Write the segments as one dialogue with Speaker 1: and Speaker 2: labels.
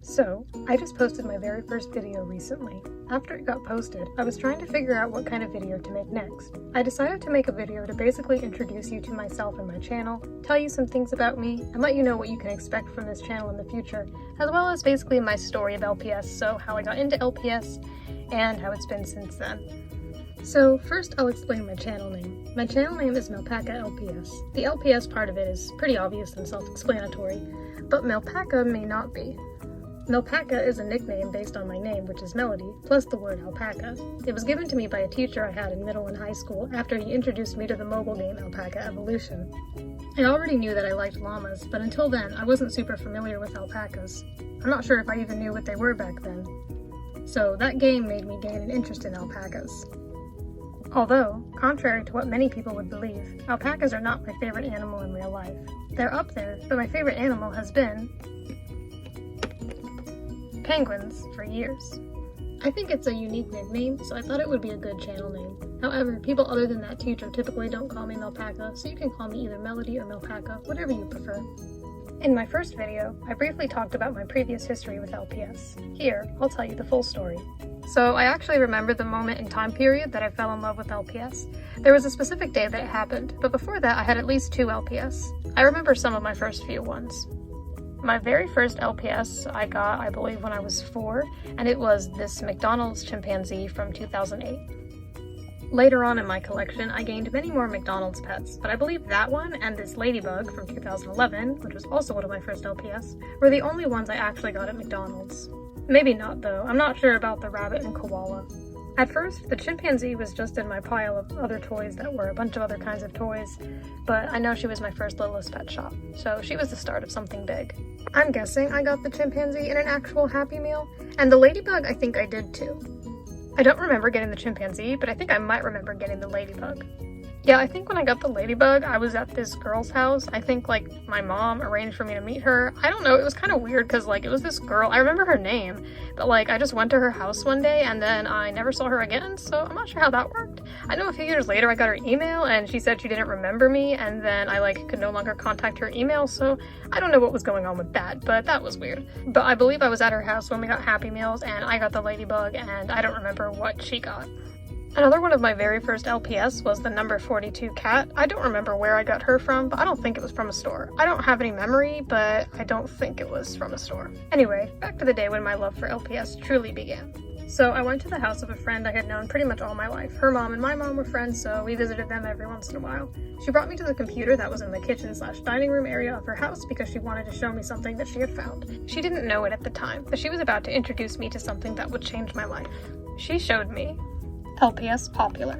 Speaker 1: So, I just posted my very first video recently. After it got posted, I was trying to figure out what kind of video to make next. I decided to make a video to basically introduce you to myself and my channel, tell you some things about me, and let you know what you can expect from this channel in the future, as well as basically my story of LPS, so how I got into LPS, and how it's been since then. So first I'll explain my channel name. My channel name is Melpaka LPS. The LPS part of it is pretty obvious and self-explanatory, but Melpaka may not be. Melpaka is a nickname based on my name, which is Melody, plus the word alpaca. It was given to me by a teacher I had in middle and high school after he introduced me to the mobile game Alpaca Evolution. I already knew that I liked llamas, but until then I wasn't super familiar with alpacas. I'm not sure if I even knew what they were back then. So that game made me gain an interest in alpacas. Although, contrary to what many people would believe, alpacas are not my favorite animal in real life. They're up there, but my favorite animal has been penguins for years. I think it's a unique nickname, so I thought it would be a good channel name. However, people other than that teacher typically don't call me Melpaka, so you can call me either Melody or Melpaka, whatever you prefer. In my first video, I briefly talked about my previous history with LPS. Here, I'll tell you the full story. So I actually remember the moment and time period that I fell in love with LPS. There was a specific day that it happened, but before that I had at least 2 LPS. I remember some of my first few ones. My very first LPS I got, I believe, when I was 4, and it was this McDonald's chimpanzee from 2008. Later on in my collection, I gained many more McDonald's pets, but I believe that one and this ladybug from 2011, which was also one of my first LPS, were the only ones I actually got at McDonald's. Maybe not though, I'm not sure about the rabbit and koala. At first, the chimpanzee was just in my pile of other toys that were a bunch of other kinds of toys, but I know she was my first littlest pet shop, so she was the start of something big. I'm guessing I got the chimpanzee in an actual Happy Meal, and the ladybug I think I did too. I don't remember getting the chimpanzee, but I think I might remember getting the ladybug. Yeah, I think when I got the ladybug, I was at this girl's house. I think, my mom arranged for me to meet her. I don't know, it was kind of weird because, it was this girl. I remember her name, but, I just went to her house one day and then I never saw her again, so I'm not sure how that worked. I know a few years later I got her email and she said she didn't remember me, and then I, could no longer contact her email, so I don't know what was going on with that, but that was weird. But I believe I was at her house when we got Happy Meals and I got the ladybug, and I don't remember what she got. Another one of my very first LPS was the number 42 cat. I don't remember where I got her from, but I don't think it was from a store. I don't have any memory, but I don't think it was from a store. Anyway, back to the day when my love for LPS truly began. So I went to the house of a friend I had known pretty much all my life. Her mom and my mom were friends, so we visited them every once in a while. She brought me to the computer that was in the kitchen/dining room area of her house because she wanted to show me something that she had found. She didn't know it at the time, but she was about to introduce me to something that would change my life. She showed me LPS Popular.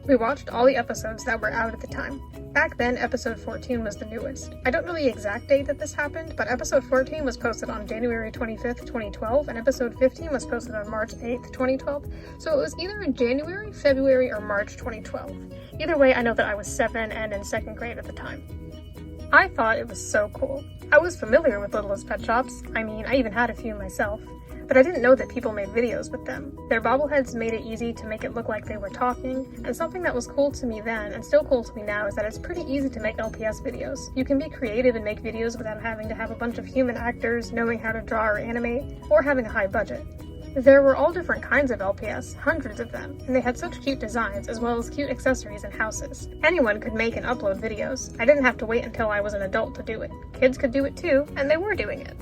Speaker 1: We watched all the episodes that were out at the time. Back then, episode 14 was the newest. I don't know the exact date that this happened, but episode 14 was posted on January 25th, 2012, and episode 15 was posted on March 8th, 2012, so it was either in January, February, or March 2012. Either way, I know that I was 7 and in 2nd grade at the time. I thought it was so cool. I was familiar with Littlest Pet Shops. I mean, I even had a few myself. But I didn't know that people made videos with them. Their bobbleheads made it easy to make it look like they were talking, and something that was cool to me then, and still cool to me now, is that it's pretty easy to make LPS videos. You can be creative and make videos without having to have a bunch of human actors, knowing how to draw or animate, or having a high budget. There were all different kinds of LPS, hundreds of them, and they had such cute designs, as well as cute accessories and houses. Anyone could make and upload videos. I didn't have to wait until I was an adult to do it. Kids could do it too, and they were doing it.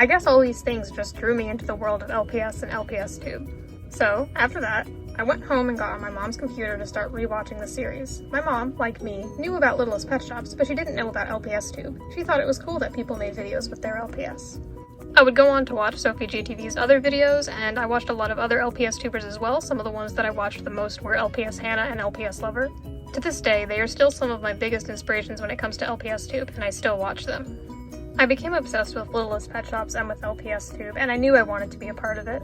Speaker 1: I guess all these things just drew me into the world of LPS and LPS Tube. So, after that, I went home and got on my mom's computer to start rewatching the series. My mom, like me, knew about Littlest Pet Shops, but she didn't know about LPS Tube. She thought it was cool that people made videos with their LPS. I would go on to watch Sophie GTV's other videos, and I watched a lot of other LPS tubers as well. Some of the ones that I watched the most were LPS Hannah and LPS Lover. To this day, they are still some of my biggest inspirations when it comes to LPS Tube, and I still watch them. I became obsessed with Littlest Pet Shops and with LPS Tube, and I knew I wanted to be a part of it.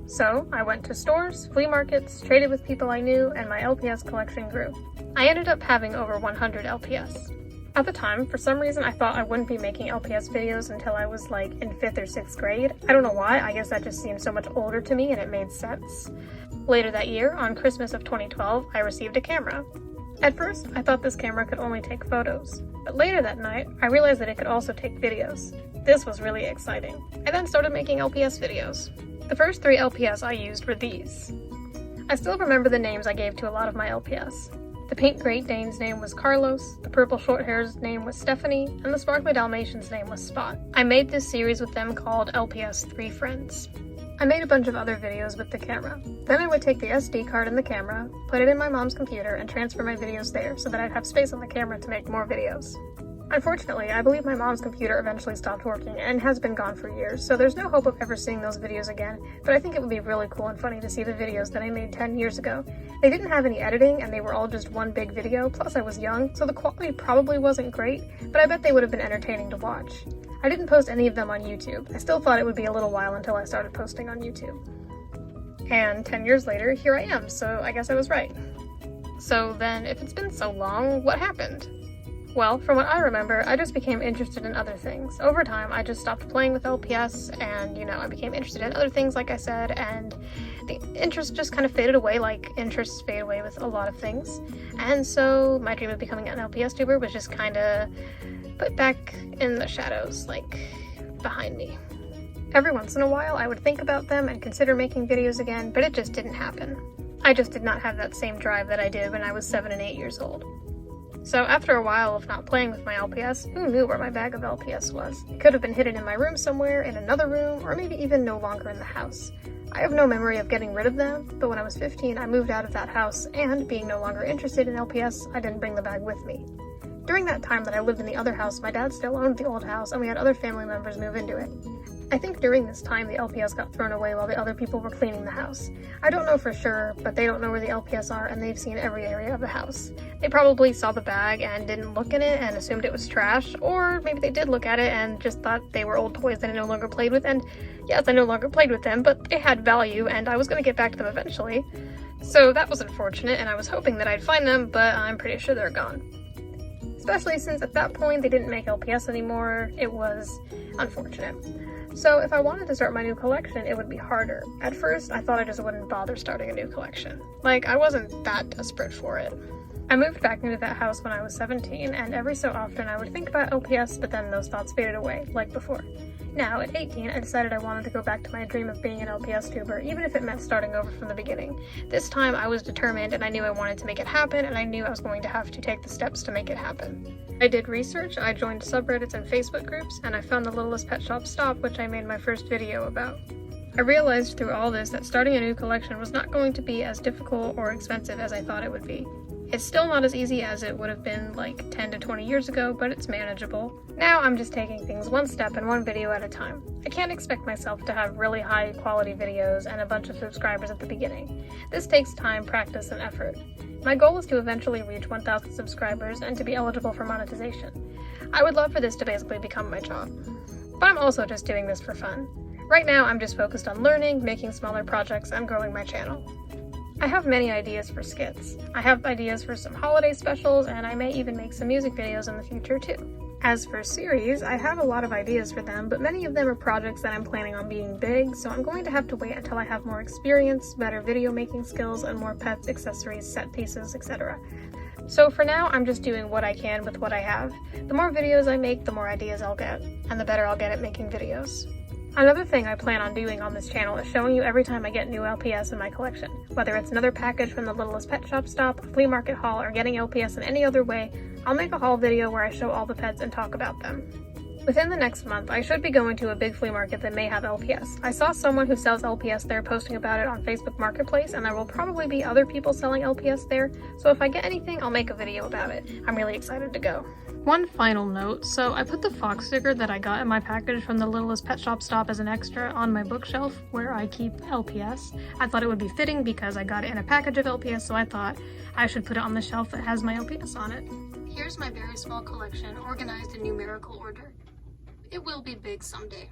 Speaker 1: So, I went to stores, flea markets, traded with people I knew, and my LPS collection grew. I ended up having over 100 LPS. At the time, for some reason I thought I wouldn't be making LPS videos until I was in 5th or 6th grade. I don't know why, I guess that just seemed so much older to me and it made sense. Later that year, on Christmas of 2012, I received a camera. At first, I thought this camera could only take photos, but later that night, I realized that it could also take videos. This was really exciting. I then started making LPS videos. The first 3 LPS I used were these. I still remember the names I gave to a lot of my LPS. The pink Great Dane's name was Carlos, the purple Shorthair's name was Stephanie, and the sparkly Dalmatian's name was Spot. I made this series with them called LPS 3 Friends. I made a bunch of other videos with the camera. Then I would take the SD card in the camera, put it in my mom's computer, and transfer my videos there so that I'd have space on the camera to make more videos. Unfortunately, I believe my mom's computer eventually stopped working and has been gone for years, so there's no hope of ever seeing those videos again, but I think it would be really cool and funny to see the videos that I made 10 years ago. They didn't have any editing, and they were all just one big video, plus I was young, so the quality probably wasn't great, but I bet they would have been entertaining to watch. I didn't post any of them on YouTube. I still thought it would be a little while until I started posting on YouTube. And 10 years later, here I am, so I guess I was right. So then, if it's been so long, what happened? Well, from what I remember, I just became interested in other things. Over time, I just stopped playing with LPS, and, I became interested in other things, like I said, and the interest just kind of faded away, like interests fade away with a lot of things. And so, my dream of becoming an LPS tuber was just kind of put back in the shadows, like, behind me. Every once in a while, I would think about them and consider making videos again, but it just didn't happen. I just did not have that same drive that I did when I was 7 and 8 years old. So after a while of not playing with my LPS, who knew where my bag of LPS was? It could have been hidden in my room somewhere, in another room, or maybe even no longer in the house. I have no memory of getting rid of them, but when I was 15, I moved out of that house, and being no longer interested in LPS, I didn't bring the bag with me. During that time that I lived in the other house, my dad still owned the old house, and we had other family members move into it. I think during this time, the LPS got thrown away while the other people were cleaning the house. I don't know for sure, but they don't know where the LPS are, and they've seen every area of the house. They probably saw the bag and didn't look in it and assumed it was trash, or maybe they did look at it and just thought they were old toys that I no longer played with, and yes, I no longer played with them, but they had value, and I was going to get back to them eventually. So that was unfortunate, and I was hoping that I'd find them, but I'm pretty sure they're gone. Especially since at that point they didn't make LPS anymore. It was unfortunate. So if I wanted to start my new collection, it would be harder. At first, I thought I just wouldn't bother starting a new collection. Like, I wasn't that desperate for it. I moved back into that house when I was 17, and every so often I would think about LPS, but then those thoughts faded away, like before. Now, at 18, I decided I wanted to go back to my dream of being an LPS tuber, even if it meant starting over from the beginning. This time, I was determined, and I knew I wanted to make it happen, and I knew I was going to have to take the steps to make it happen. I did research, I joined subreddits and Facebook groups, and I found the Littlest Pet Shop Stop, which I made my first video about. I realized through all this that starting a new collection was not going to be as difficult or expensive as I thought it would be. It's still not as easy as it would have been like 10 to 20 years ago, but it's manageable. Now I'm just taking things one step and one video at a time. I can't expect myself to have really high quality videos and a bunch of subscribers at the beginning. This takes time, practice, and effort. My goal is to eventually reach 1,000 subscribers and to be eligible for monetization. I would love for this to basically become my job. But I'm also just doing this for fun. Right now I'm just focused on learning, making smaller projects, and growing my channel. I have many ideas for skits. I have ideas for some holiday specials, and I may even make some music videos in the future too. As for series, I have a lot of ideas for them, but many of them are projects that I'm planning on being big, so I'm going to have to wait until I have more experience, better video making skills, and more pets, accessories, set pieces, etc. So for now, I'm just doing what I can with what I have. The more videos I make, the more ideas I'll get, and the better I'll get at making videos. Another thing I plan on doing on this channel is showing you every time I get new LPS in my collection. Whether it's another package from the Littlest Pet Shop Stop, a flea market haul, or getting LPS in any other way, I'll make a haul video where I show all the pets and talk about them. Within the next month, I should be going to a big flea market that may have LPS. I saw someone who sells LPS there posting about it on Facebook Marketplace, and there will probably be other people selling LPS there, so if I get anything, I'll make a video about it. I'm really excited to go. One final note, so I put the fox sticker that I got in my package from the Littlest Pet Shop Stop as an extra on my bookshelf where I keep LPS. I thought it would be fitting because I got it in a package of LPS, so I thought I should put it on the shelf that has my LPS on it. Here's my very small collection, organized in numerical order. It will be big someday.